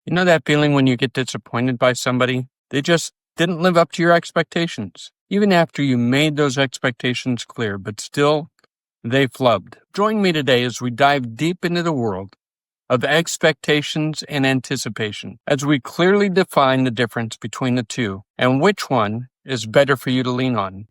You know that feeling when you get disappointed by somebody? They just didn't live up to your expectations, even after you made those expectations clear, but still, they flubbed. Join me today as we dive deep into the world of expectations and anticipation, as we clearly define the difference between the two and which one is better for you to lean on.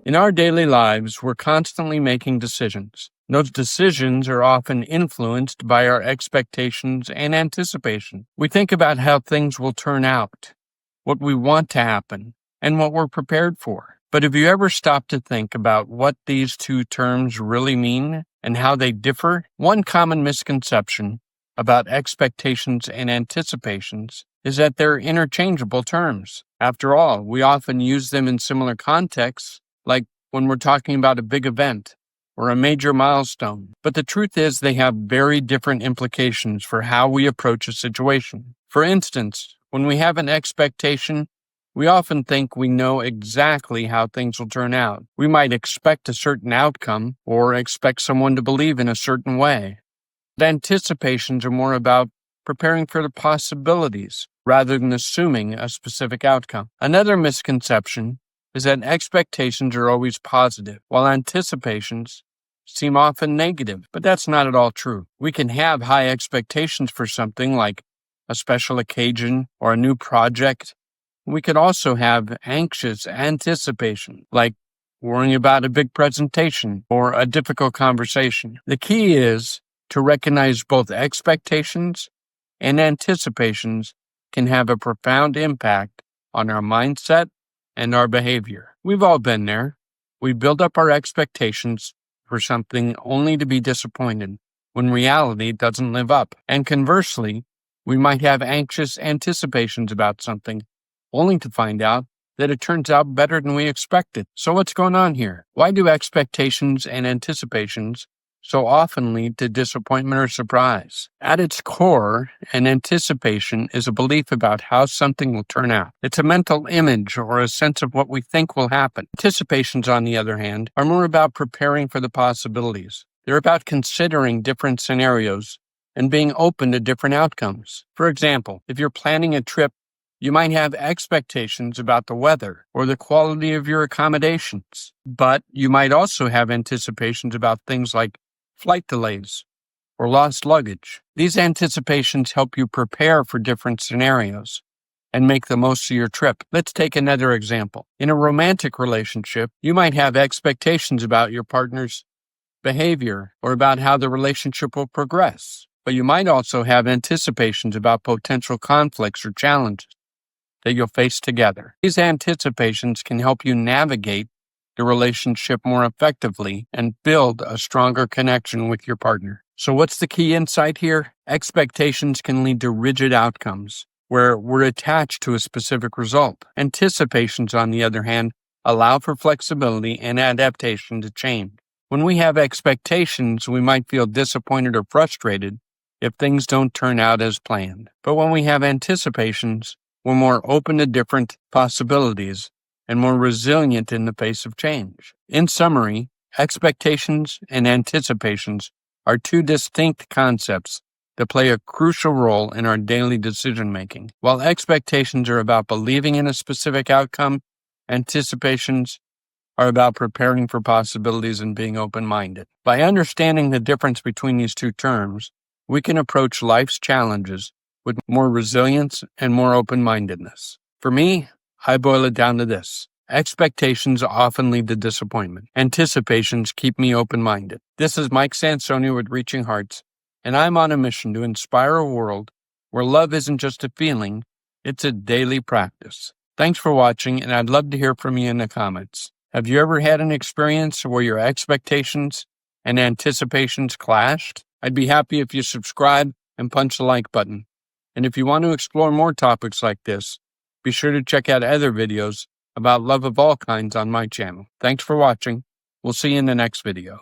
In our daily lives, we're constantly making decisions. Those decisions are often influenced by our expectations and anticipation. We think about how things will turn out, what we want to happen, and what we're prepared for. But have you ever stopped to think about what these two terms really mean and how they differ? One common misconception about expectations and anticipations is that they're interchangeable terms. After all, we often use them in similar contexts, like when we're talking about a big event or a major milestone. But the truth is they have very different implications for how we approach a situation. For instance, when we have an expectation, we often think we know exactly how things will turn out. We might expect a certain outcome or expect someone to believe in a certain way. The anticipations are more about preparing for the possibilities rather than assuming a specific outcome. Another misconception is that expectations are always positive, while anticipations seem often negative. But that's not at all true. We can have high expectations for something like a special occasion or a new project. We could also have anxious anticipation, like worrying about a big presentation or a difficult conversation. The key is to recognize both expectations and anticipations can have a profound impact on our mindset and our behavior. We've all been there. We build up our expectations for something only to be disappointed when reality doesn't live up. And conversely, we might have anxious anticipations about something only to find out that it turns out better than we expected. So what's going on here? Why do expectations and anticipations so often lead to disappointment or surprise? At its core, an anticipation is a belief about how something will turn out. It's a mental image or a sense of what we think will happen. Anticipations, on the other hand, are more about preparing for the possibilities. They're about considering different scenarios and being open to different outcomes. For example, if you're planning a trip, you might have expectations about the weather or the quality of your accommodations, but you might also have anticipations about things like flight delays or lost luggage. These anticipations help you prepare for different scenarios and make the most of your trip. Let's take another example. In a romantic relationship, you might have expectations about your partner's behavior or about how the relationship will progress, but you might also have anticipations about potential conflicts or challenges that you'll face together. These anticipations can help you navigate the relationship more effectively and build a stronger connection with your partner. So what's the key insight here? Expectations can lead to rigid outcomes where we're attached to a specific result. Anticipations, on the other hand, allow for flexibility and adaptation to change. When we have expectations, we might feel disappointed or frustrated if things don't turn out as planned. But when we have anticipations, we're more open to different possibilities and more resilient in the face of change. In summary, expectations and anticipations are two distinct concepts that play a crucial role in our daily decision-making. While expectations are about believing in a specific outcome, anticipations are about preparing for possibilities and being open-minded. By understanding the difference between these two terms, we can approach life's challenges with more resilience and more open-mindedness. For me, I boil it down to this. Expectations often lead to disappointment. Anticipations keep me open-minded. This is Mike Sansone with Reaching Hearts, and I'm on a mission to inspire a world where love isn't just a feeling, it's a daily practice. Thanks for watching, and I'd love to hear from you in the comments. Have you ever had an experience where your expectations and anticipations clashed? I'd be happy if you subscribe and punch the like button. And if you want to explore more topics like this, be sure to check out other videos about love of all kinds on my channel. Thanks for watching. We'll see you in the next video.